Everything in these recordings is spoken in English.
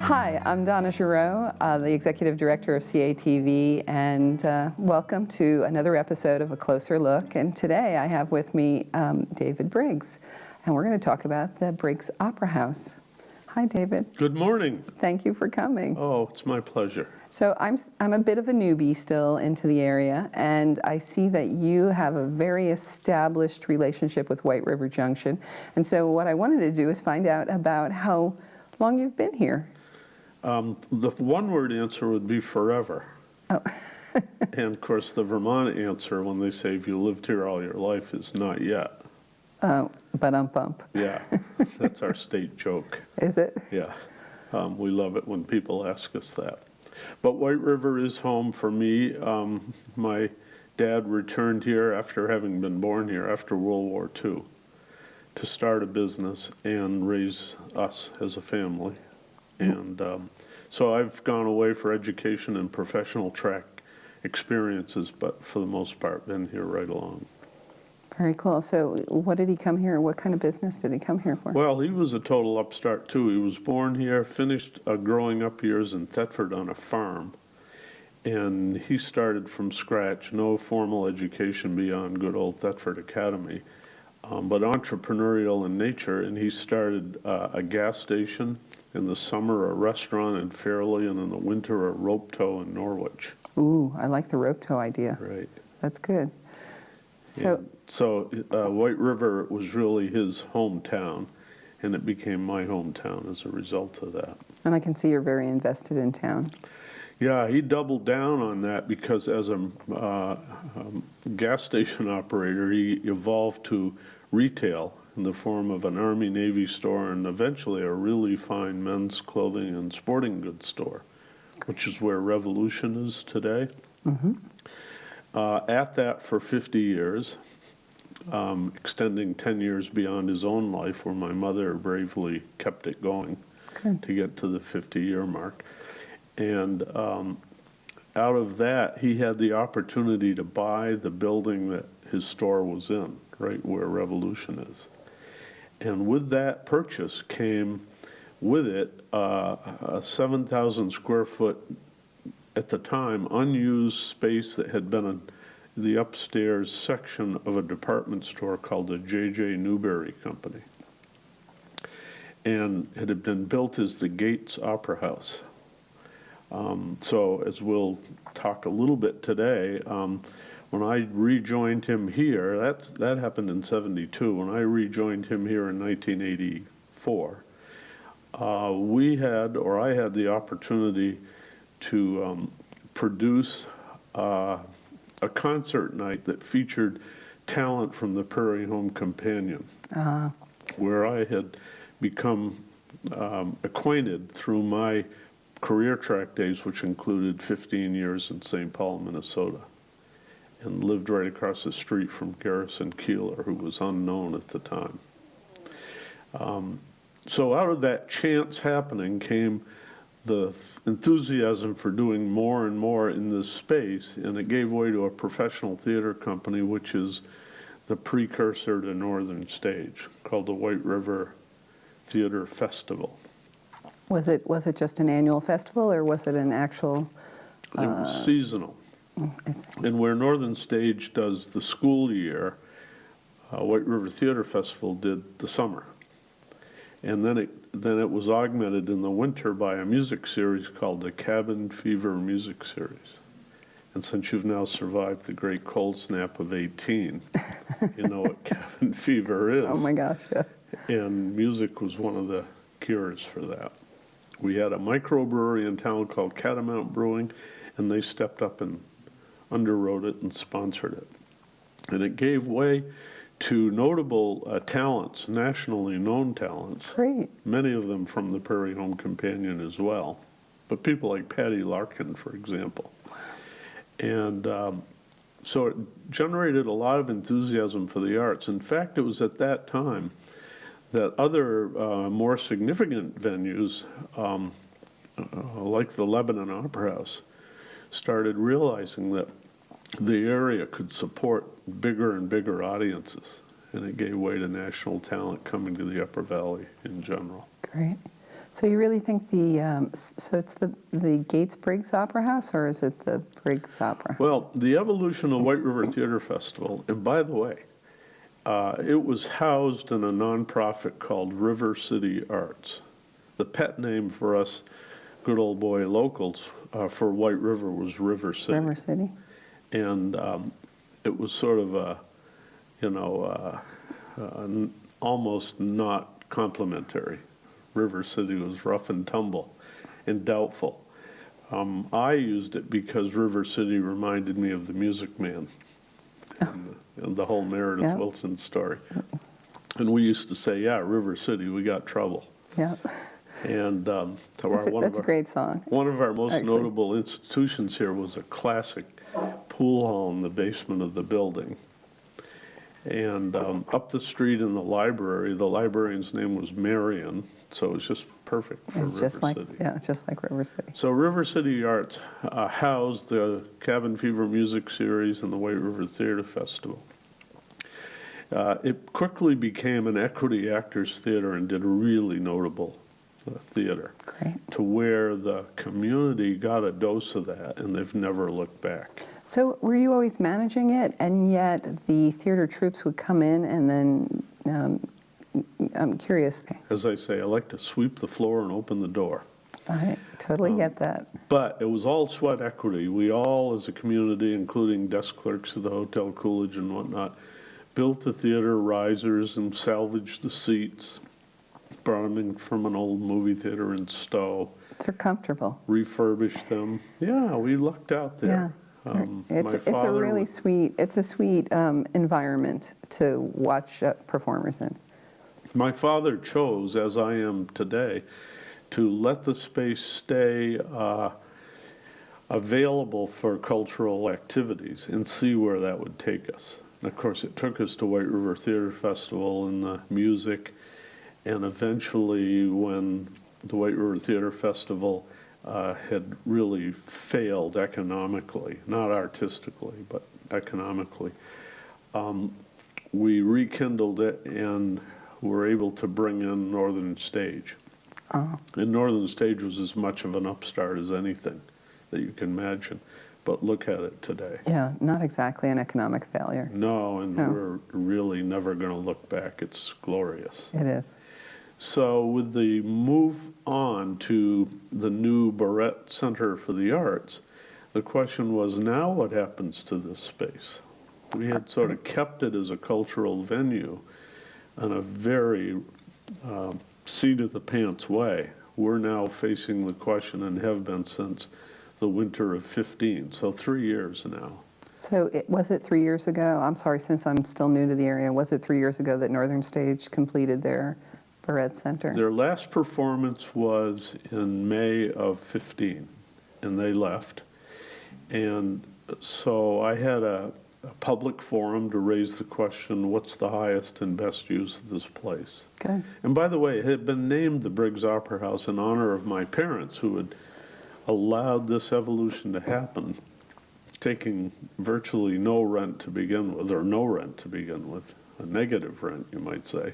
Hi, I'm Donna Giroux, the Executive Director of CATV, and welcome to another episode of A Closer Look. And today I have with me David Briggs, and we're going to talk about the Briggs Opera House. Hi, David. Good morning. Thank you for coming. Oh, it's my pleasure. So I'm a bit of a newbie still into the area, and I see that you have a very established relationship with White River Junction. And so what I wanted to do is find out about how long you've been here. The one-word answer would be forever. Oh. And of course, the Vermont answer when they say if you lived here all your life is not yet. Oh, bump. Yeah, that's our state joke. Is it? Yeah, we love it when people ask us that. But White River is home for me. My dad returned here after having been born here after World War II to start a business and raise us as a family. And so I've gone away for education and professional track experiences, but for the most part, been here right along. Very cool. So what did he come here? What kind of business did he come here for? Well, he was a total upstart, too. He was born here, finished growing up years in Thetford on a farm, and he started from scratch, no formal education beyond good old Thetford Academy, but entrepreneurial in nature, and he started a gas station. In the summer, a restaurant in Fairleigh, and in the winter, a rope tow in Norwich. Ooh, I like the rope tow idea. Right. That's good. So White River was really his hometown, and it became my hometown as a result of that. And I can see you're very invested in town. Yeah, he doubled down on that because as a gas station operator, he evolved to retail in the form of an Army-Navy store and eventually a really fine men's clothing and sporting goods store, which is where Revolution is today. Mm-hmm. At that for 50 years, extending 10 years beyond his own life, where my mother bravely kept it going to get to the 50-year mark. And out of that, he had the opportunity to buy the building that his store was in, right where Revolution is. And with that purchase came with it a 7,000 square foot, at the time, unused space that had been the upstairs section of a department store called the J.J. Newberry Company. And it had been built as the Gates Opera House. So as we'll talk a little bit today, when I rejoined him here, that happened in '72. When I rejoined him here in 1984, I had the opportunity to produce a concert night that featured talent from the Prairie Home Companion, where I had become acquainted through my career track days, which included 15 years in St. Paul, Minnesota, and lived right across the street from Garrison Keeler, who was unknown at the time. So out of that chance happening came the enthusiasm for doing more and more in this space, and it gave way to a professional theater company, which is the precursor to Northern Stage, called the White River Theater Festival. Was it just an annual festival, or was it an actual? It was seasonal. And where Northern Stage does the school year, White River Theater Festival did the summer. And then it was augmented in the winter by a music series called the Cabin Fever Music Series. And since you've now survived the great cold snap of 18, you know what cabin fever is. Oh my gosh, yeah. And music was one of the cures for that. We had a microbrewery in town called Catamount Brewing, and they stepped up and underwrote it and sponsored it. And it gave way to notable talents, nationally known talents. Great. Many of them from the Prairie Home Companion as well. But people like Patty Larkin, for example. And so it generated a lot of enthusiasm for the arts. In fact, it was at that time that other more significant venues, like the Lebanon Opera House, started realizing that the area could support bigger and bigger audiences, and it gave way to national talent coming to the Upper Valley in general. Great. So you really think so it's the Gates Briggs Opera House, or is it the Briggs Opera House? Well, the evolution of White River Theater Festival, and by the way, it was housed in a nonprofit called River City Arts. The pet name for us good old boy locals for White River was River City. River City. And it was sort of almost not complimentary. River City was rough and tumble and doubtful. I used it because River City reminded me of The Music Man and the whole Meredith Willson story. And we used to say, yeah, River City, we got trouble. Yeah. And that's a great song. One of our most notable institutions here was a classic pool hall in the basement of the building. And up the street in the librarian's name was Marion, so it was just perfect for River City. Yeah, just like River City. So River City Arts housed the Cabin Fever Music Series and the White River Theater Festival. It quickly became an equity actors theater and did a really notable theater. Great. To where the community got a dose of that, and they've never looked back. So were you always managing it, and yet the theater troops would come in, and then, I'm curious. As I say, I like to sweep the floor and open the door. I totally get that. But it was all sweat equity. We all, as a community, including desk clerks of the Hotel Coolidge and whatnot, built the theater risers and salvaged the seats, brought them in from an old movie theater in Stowe. They're comfortable. Refurbished them. Yeah, we lucked out there. Yeah. It's a really sweet environment to watch performers in. My father chose, as I am today, to let the space stay available for cultural activities and see where that would take us. Of course, it took us to White River Theater Festival and the music, and eventually when the White River Theater Festival had really failed economically, not artistically, but economically, we rekindled it and were able to bring in Northern Stage. Oh. And Northern Stage was as much of an upstart as anything that you can imagine. But look at it today. Yeah, not exactly an economic failure. No, and we're really never going to look back. It's glorious. It is. So with the move on to the new Barrett Center for the Arts, the question was, now what happens to this space? We had sort of kept it as a cultural venue in a very seat-of-the-pants way. We're now facing the question, and have been since the winter of 15, so 3 years now. So was it 3 years ago? I'm sorry, since I'm still new to the area, was it 3 years ago that Northern Stage completed their Barrett Center? Their last performance was in May of 15, and they left. And so I had a public forum to raise the question, what's the highest and best use of this place? Good. And by the way, it had been named the Briggs Opera House in honor of my parents, who had allowed this evolution to happen, taking virtually no rent to begin with, or no rent to begin with, a negative rent, you might say,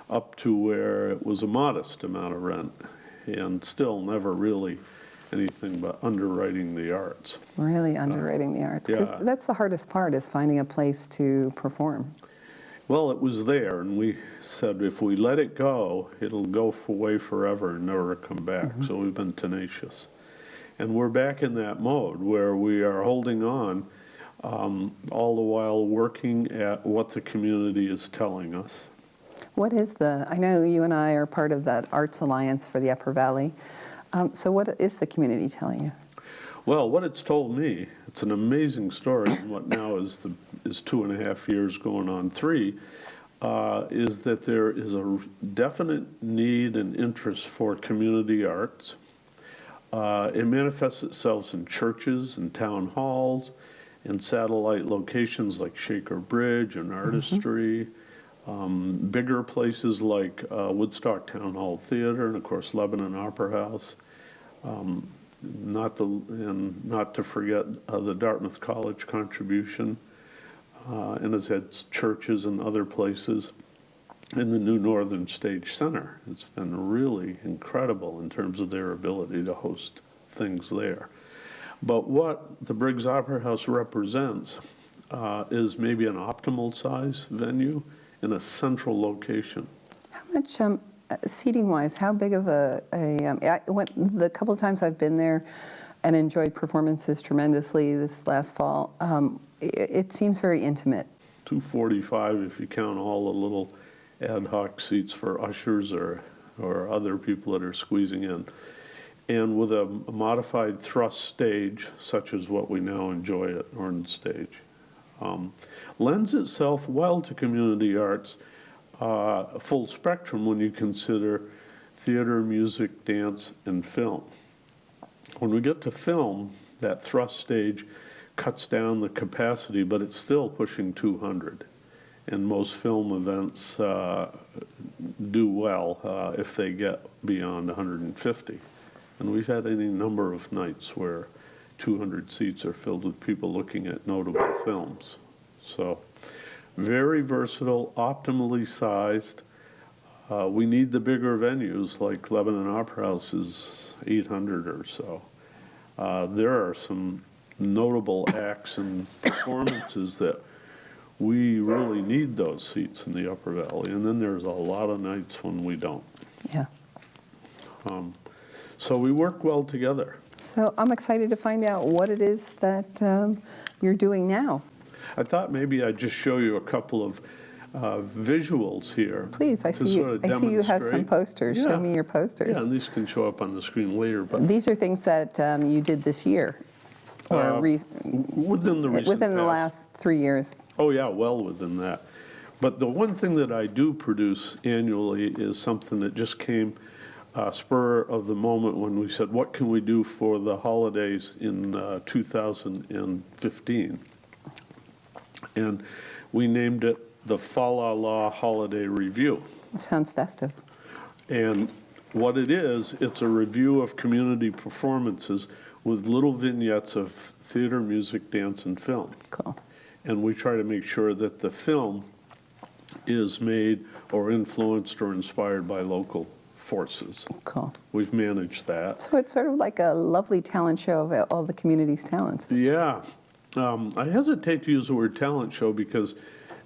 up to where it was a modest amount of rent, and still never really anything but underwriting the arts. Really underrating the arts. Because that's the hardest part, is finding a place to perform. Well, it was there, and we said if we let it go, it'll go away forever and never come back. So we've been tenacious. And we're back in that mode where we are holding on, all the while working at what the community is telling us. What is I know you and I are part of that Arts Alliance for the Upper Valley. So what is the community telling you? Well, what it's told me, it's an amazing story, and what now is 2.5 years going on 3, is that there is a definite need and interest for community arts. It manifests itself in churches and town halls and satellite locations like Shaker Bridge and Artistry, bigger places like Woodstock Town Hall Theater and, of course, Lebanon Opera House. Not to forget the Dartmouth College contribution, and it's had churches and other places. in the new Northern Stage Center. It's been really incredible in terms of their ability to host things there. But what the Briggs Opera House represents is maybe an optimal size venue in a central location. How much seating-wise? How big of the couple of times I've been there and enjoyed performances tremendously this last fall, it seems very intimate. 245 if you count all the little ad hoc seats for ushers or other people that are squeezing in. And with a modified thrust stage, such as what we now enjoy at Northern Stage, lends itself well to community arts, full spectrum when you consider theater, music, dance, and film. When we get to film, that thrust stage cuts down the capacity, but it's still pushing 200. And most film events do well if they get beyond 150. And we've had any number of nights where 200 seats are filled with people looking at notable films. So very versatile, optimally sized. We need the bigger venues, like Lebanon Opera House is 800 or so. There are some notable acts and performances that we really need those seats in the Upper Valley. And then there's a lot of nights when we don't. Yeah. So we work well together. So I'm excited to find out what it is that you're doing now. I thought maybe I'd just show you a couple of visuals here. Please, I see you. I see you have some posters. Yeah. Show me your posters. Yeah, and these can show up on the screen later. But These are things that you did this year, or within the recent within the past. last 3 years. Oh yeah, well within that. But the one thing that I do produce annually is something that just came spur of the moment when we said, what can we do for the holidays in 2015? And we named it the Fa La La Holiday Review. Sounds festive. And what it is, it's a review of community performances with little vignettes of theater, music, dance, and film. Cool. And we try to make sure that the film is made or influenced or inspired by local forces. Cool. We've managed that. So it's sort of like a lovely talent show of all the community's talents. Yeah. I hesitate to use the word talent show because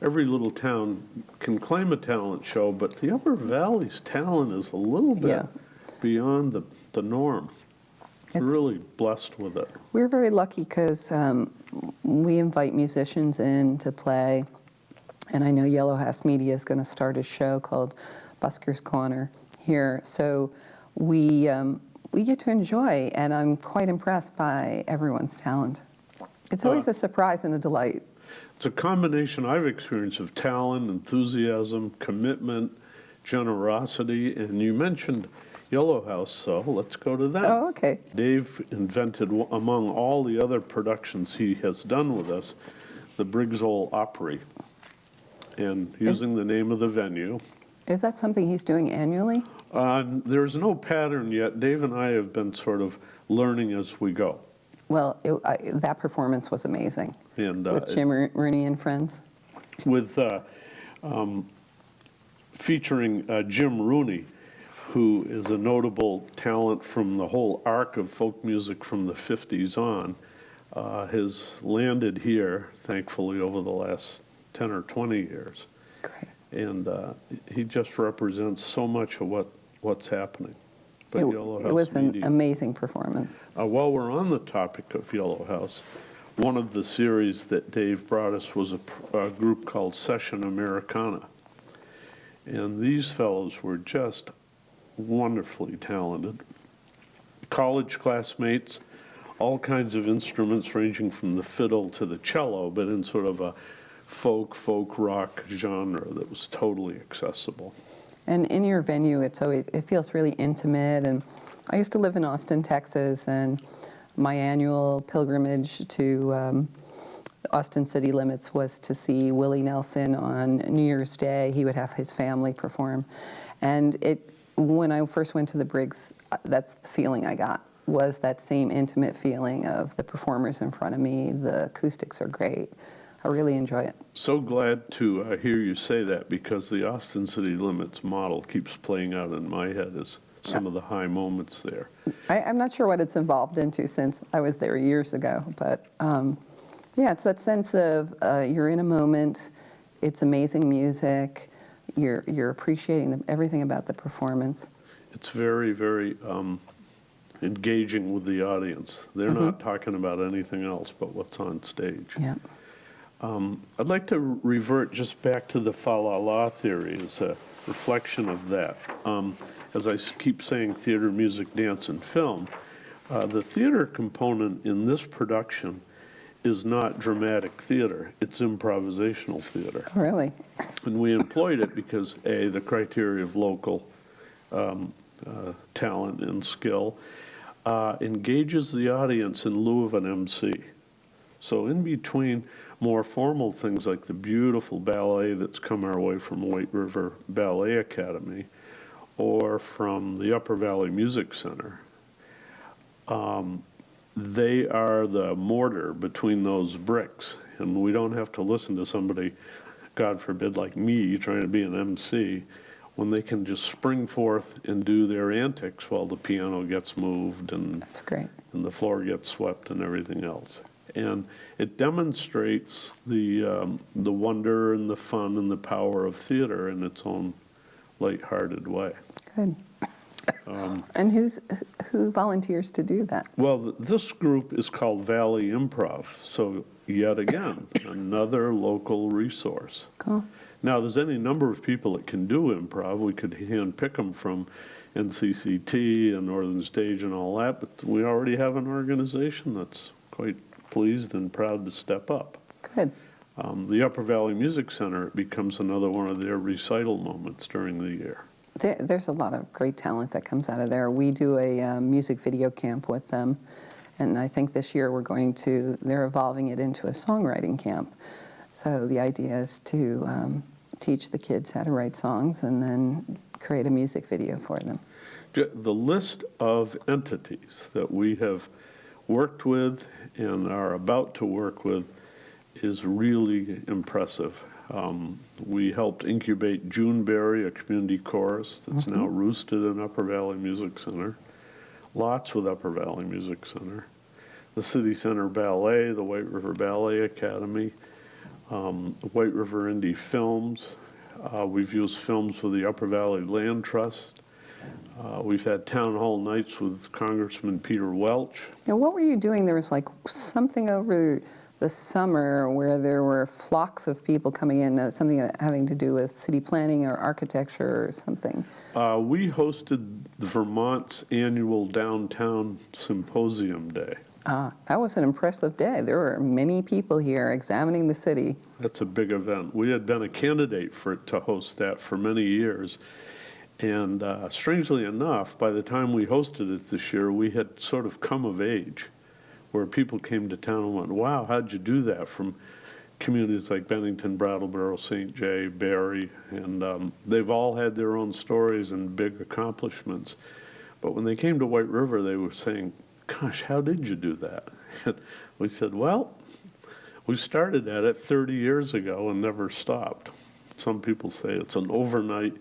every little town can claim a talent show, but the Upper Valley's talent is a little bit beyond the norm. We're really blessed with it. We're very lucky because we invite musicians in to play, and I know Yellow House Media is going to start a show called Busker's Corner here, so we get to enjoy, and I'm quite impressed by everyone's talent. It's always a surprise and a delight. It's a combination I've experienced of talent, enthusiasm, commitment, generosity, and you mentioned Yellow House, so let's go to that. Oh, okay. Dave invented, among all the other productions he has done with us, the Briggs Opry, and using the name of the venue. Is that something he's doing annually? There's no pattern yet. Dave and I have been sort of learning as we go. Well, that performance was amazing. And with Jim Rooney and friends. With featuring Jim Rooney, who is a notable talent from the whole arc of folk music from the 50s on, has landed here, thankfully, over the last 10 or 20 years. Great. And he just represents so much of what's happening. It was an amazing performance. While we're on the topic of Yellow House, one of the series that Dave brought us was a group called Session Americana. And these fellows were just wonderfully talented. College classmates, all kinds of instruments ranging from the fiddle to the cello, but in sort of a folk rock genre that was totally accessible. And in your venue, it feels really intimate. And I used to live in Austin, Texas, and my annual pilgrimage to Austin city limits was to see Willie Nelson on New Year's Day. He would have his family perform. And when I first went to the Briggs, that's the feeling I got, was that same intimate feeling of the performers in front of me. The acoustics are great. I really enjoy it. So glad to hear you say that, because the Austin City Limits model keeps playing out in my head as some of the high moments there. I'm not sure what it's evolved into since I was there years ago, but yeah, it's that sense of you're in a moment, it's amazing music, you're appreciating everything about the performance. It's very, very engaging with the audience. They're not talking about anything else but what's on stage. Yeah. I'd like to revert just back to the fa la la theory as a reflection of that. As I keep saying, theater, music, dance, and film, the theater component in this production is not dramatic theater, it's improvisational theater. Really? And we employed it because, A, the criteria of local talent and skill engages the audience in lieu of an MC. So in between more formal things like the beautiful ballet that's come our way from White River Ballet Academy or from the Upper Valley Music Center, they are the mortar between those bricks. And we don't have to listen to somebody, God forbid, like me trying to be an MC, when they can just spring forth and do their antics while the piano gets moved and, That's great. and the floor gets swept and everything else. And it demonstrates the wonder and the fun and the power of theater in its own lighthearted way. Good. And who volunteers to do that? Well, this group is called Valley Improv, so yet again, another local resource. Cool. Now, there's any number of people that can do improv. We could handpick them from NCCT and Northern Stage and all that, but we already have an organization that's quite pleased and proud to step up. Good. The Upper Valley Music Center becomes another one of their recital moments during the year. There's a lot of great talent that comes out of there. We do a music video camp with them, and I think this year they're evolving it into a songwriting camp. So the idea is to teach the kids how to write songs and then create a music video for them. The list of entities that we have worked with and are about to work with is really impressive. We helped incubate Juneberry, a community chorus that's now roosted in Upper Valley Music Center. Lots with Upper Valley Music Center. The City Center Ballet, the White River Ballet Academy, White River Indie Films. We've used films with the Upper Valley Land Trust. We've had town hall nights with Congressman Peter Welch. Now, what were you doing? There was like something over the summer where there were flocks of people coming in, something having to do with city planning or architecture or something. We hosted the Vermont's annual Downtown Symposium Day. That was an impressive day. There were many people here examining the city. That's a big event. We had been a candidate to host that for many years. And strangely enough, by the time we hosted it this year, we had sort of come of age, where people came to town and went, wow, how'd you do that? From communities like Bennington, Brattleboro, St. Jay, Barry, and they've all had their own stories and big accomplishments. But when they came to White River, they were saying, gosh, how did you do that? And we said, well, we started at it 30 years ago and never stopped. Some people say it's an overnight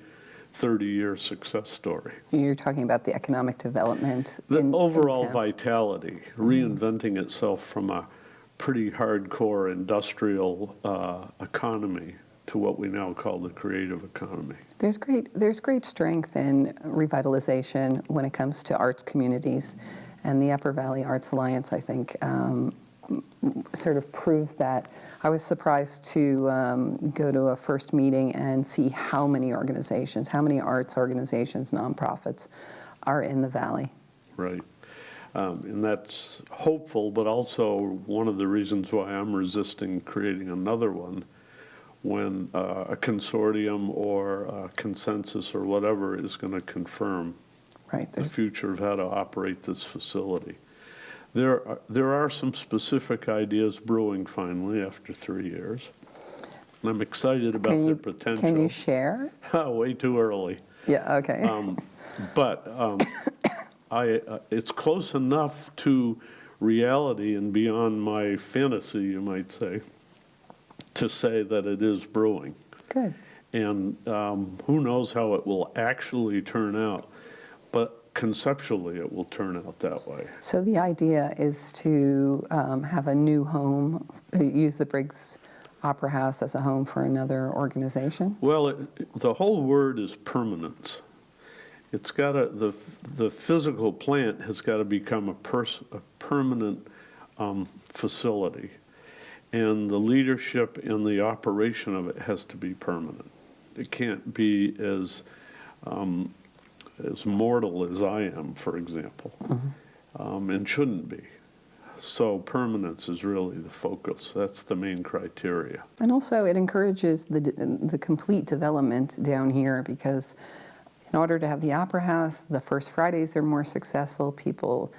30-year success story. You're talking about the economic development. The overall in town. Vitality, reinventing itself from a pretty hardcore industrial economy to what we now call the creative economy. There's great strength in revitalization when it comes to arts communities, and the Upper Valley Arts Alliance, I think, sort of proves that. I was surprised to go to a first meeting and see how many organizations, how many arts organizations, nonprofits are in the Valley. Right. And that's hopeful, but also one of the reasons why I'm resisting creating another one when a consortium or a consensus or whatever is going to confirm the future of how to operate this facility. There are some specific ideas brewing finally after 3 years. And I'm excited about their potential. Can you share? Way too early. Yeah, okay. But it's close enough to reality and beyond my fantasy, you might say, to say that it is brewing. Good. And who knows how it will actually turn out, but conceptually it will turn out that way. So the idea is to have a new home, use the Briggs Opera House as a home for another organization? Well, the whole word is permanence. It's got to, the physical plant has got to become a permanent facility. And the leadership and the operation of it has to be permanent. It can't be as mortal as I am, for example, and shouldn't be. So permanence is really the focus. That's the main criteria. And also it encourages the complete development down here, because in order to have the Opera House, the first Fridays are more successful. People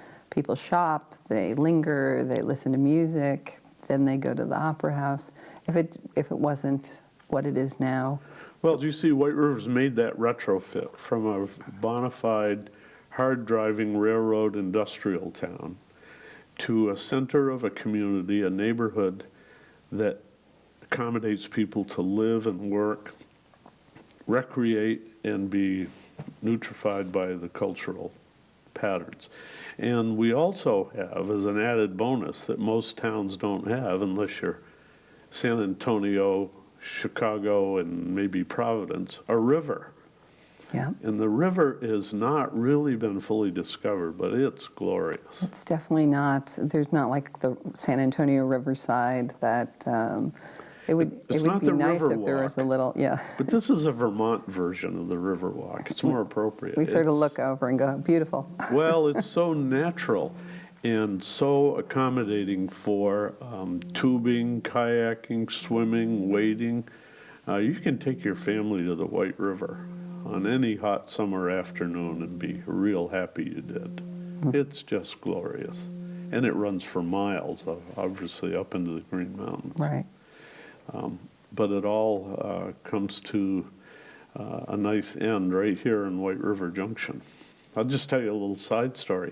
shop, they linger, they listen to music, then they go to the Opera House. If it wasn't what it is now. Well, as you see, White River's made that retrofit from a bona fide, hard-driving railroad industrial town to a center of a community, a neighborhood that accommodates people to live and work, recreate, and be nutrified by the cultural patterns. And we also have, as an added bonus that most towns don't have, unless you're San Antonio, Chicago, and maybe Providence, a river. Yeah. And the river has not really been fully discovered, but it's glorious. It's definitely not, there's not like the San Antonio Riverside that, it would be nice if there was a little, yeah. But this is a Vermont version of the Riverwalk. It's more appropriate. We sort of look over and go, beautiful. Well, it's so natural and so accommodating for tubing, kayaking, swimming, wading. You can take your family to the White River on any hot summer afternoon and be real happy you did. It's just glorious. And it runs for miles, obviously up into the Green Mountains. Right. But it all comes to a nice end right here in White River Junction. I'll just tell you a little side story.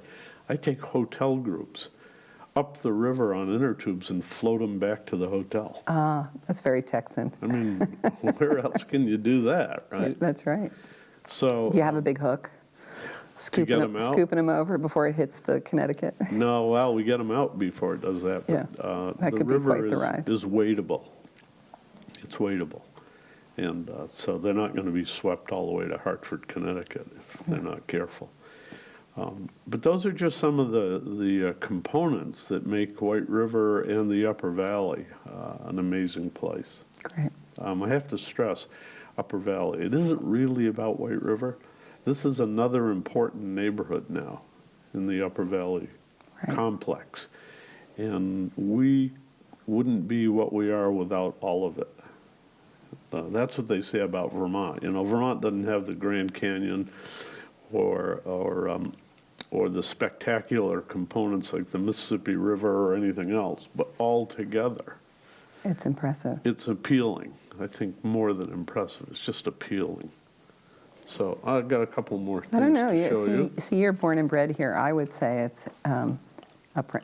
I take hotel groups up the river on inner tubes and float them back to the hotel. That's very Texan. I mean, where else can you do that, right? That's right. So, Do you have a big hook? get 'em out? Scooping them over before it hits the Connecticut? no, well, we get them out before it does that. Yeah, But, that the could be river quite the ride. is wadeable. It's wadeable. And so they're not going to be swept all the way to Hartford, Connecticut if they're not careful. But those are just some of the components that make White River and the Upper Valley an amazing place. Great. I have to stress, Upper Valley, it isn't really about White River. This is another important neighborhood now in the Upper Valley complex. And we wouldn't be what we are without all of it. That's what they say about Vermont. You know, Vermont doesn't have the Grand Canyon or the spectacular components like the Mississippi River or anything else, but all together, It's impressive. it's appealing. I think more than impressive, it's just appealing. So I've got a couple more things I don't know. to show you. See, you're born and bred here. I would say it's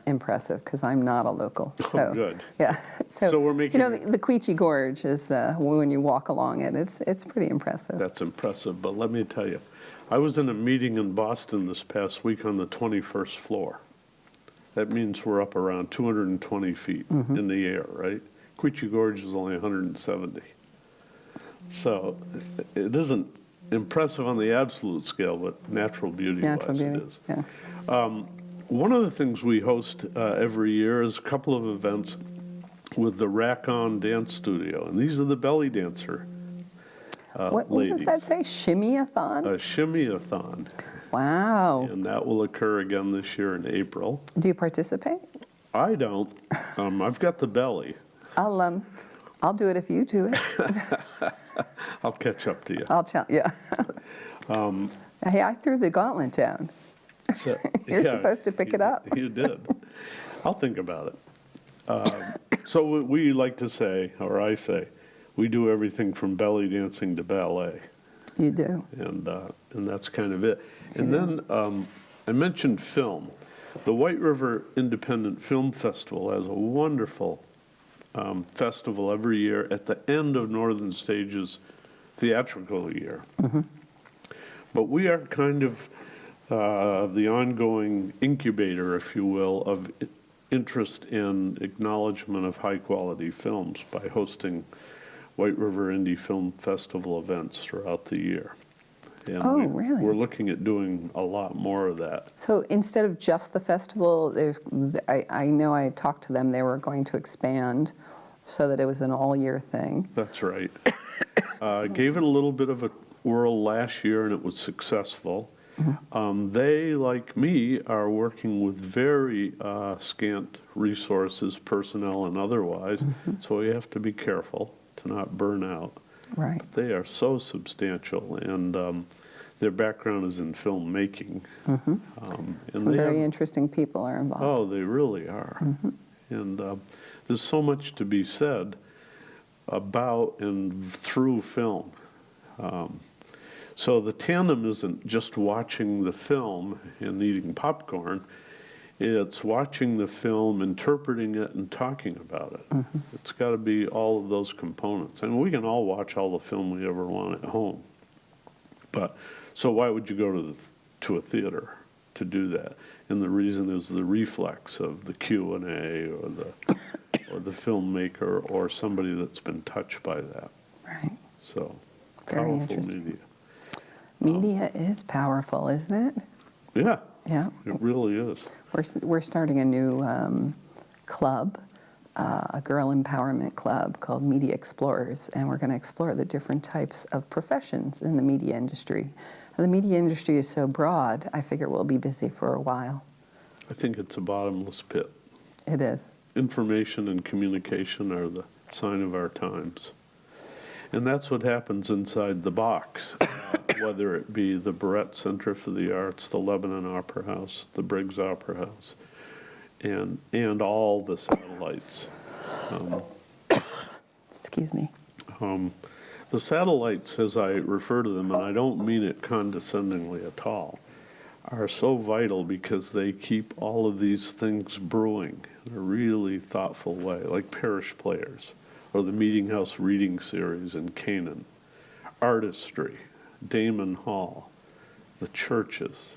impressive because I'm not a local. So, Oh, good. Yeah. So we're making- You know, the Quechee Gorge is when you walk along it. It's pretty impressive. That's impressive, but let me tell you, I was in a meeting in Boston this past week on the 21st floor. That means we're up around 220 feet in the air, right? Quechee Gorge is only 170. So it isn't impressive on the absolute scale, but natural beauty-wise it is. Yeah. One of the things we host every year is a couple of events with the Rack On Dance Studio, and these are the belly dancer What ladies. does that say? Shimmy-a-thon? A shimmy-a-thon, Wow. and that will occur again this year in April. Do you participate? I don't. I've got the belly. I'll do it if you do it. I'll catch up to you. I'll challenge. Yeah. Hey, I threw the gauntlet down. So, You're yeah, supposed to pick it up. You did. I'll think about it. So we like to say, or I say, we do everything from belly dancing to ballet, You do. and that's kind of it. And then I mentioned film. The White River Independent Film Festival has a wonderful festival every year at the end of Northern Stage's theatrical year. But we are kind of the ongoing incubator, if you will, of interest in acknowledgement of high-quality films by hosting White River Indie Film Festival events throughout the year. And Oh, really? We're looking at doing a lot more of that. So instead of just the festival, I know I talked to them, they were going to expand so that it was an all-year thing. That's right. Gave it a little bit of a whirl last year, and it was successful. They, like me, are working with very scant resources, personnel and otherwise, so we have to be careful to not burn out. Right. They are so substantial, and their background is in filmmaking. And Some very interesting people are involved. Oh, they really are. And there's so much to be said about and through film. So the tandem isn't just watching the film and eating popcorn. It's watching the film, interpreting it, and talking about it. It's got to be all of those components. And we can all watch all the film we ever want at home. But so why would you go to a theater to do that? And the reason is the reflex of the Q&A or the filmmaker or somebody that's been touched by that. Right. So Very powerful interesting. media. Media is powerful, isn't it? Yeah, Yeah. it really is. We're starting a new club, a girl empowerment club called Media Explorers, and we're going to explore the different types of professions in the media industry. And the media industry is so broad, I figure we'll be busy for a while. I think it's a bottomless pit. It is. Information and communication are the sign of our times. And that's what happens inside the box, whether it be the Barrett Center for the Arts, the Lebanon Opera House, the Briggs Opera House, and all the satellites. Excuse me. The satellites, as I refer to them, and I don't mean it condescendingly at all, are so vital because they keep all of these things brewing in a really thoughtful way, like Parish Players, or the Meeting House Reading Series in Canaan, artistry, Damon Hall, the churches,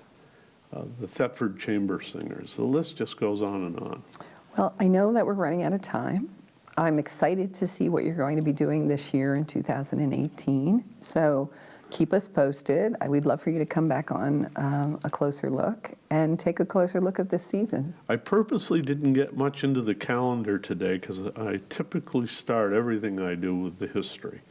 the Thetford Chamber Singers. The list just goes on and on. Well, I know that we're running out of time. I'm excited to see what you're going to be doing this year in 2018. So keep us posted. We'd love for you to come back on a closer look and take a closer look at this season. I purposely didn't get much into the calendar today because I typically start everything I do with the history.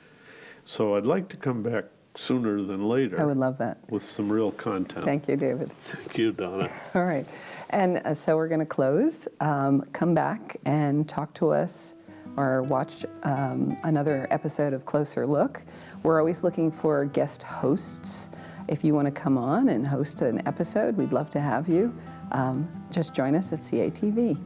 So I'd like to come back sooner than later. I would love that. With some real content. Thank you, David. Thank you, Donna. All right. And so we're going to close. Come back and talk to us or watch another episode of Closer Look. We're always looking for guest hosts. If you want to come on and host an episode, we'd love to have you. Just join us at CATV.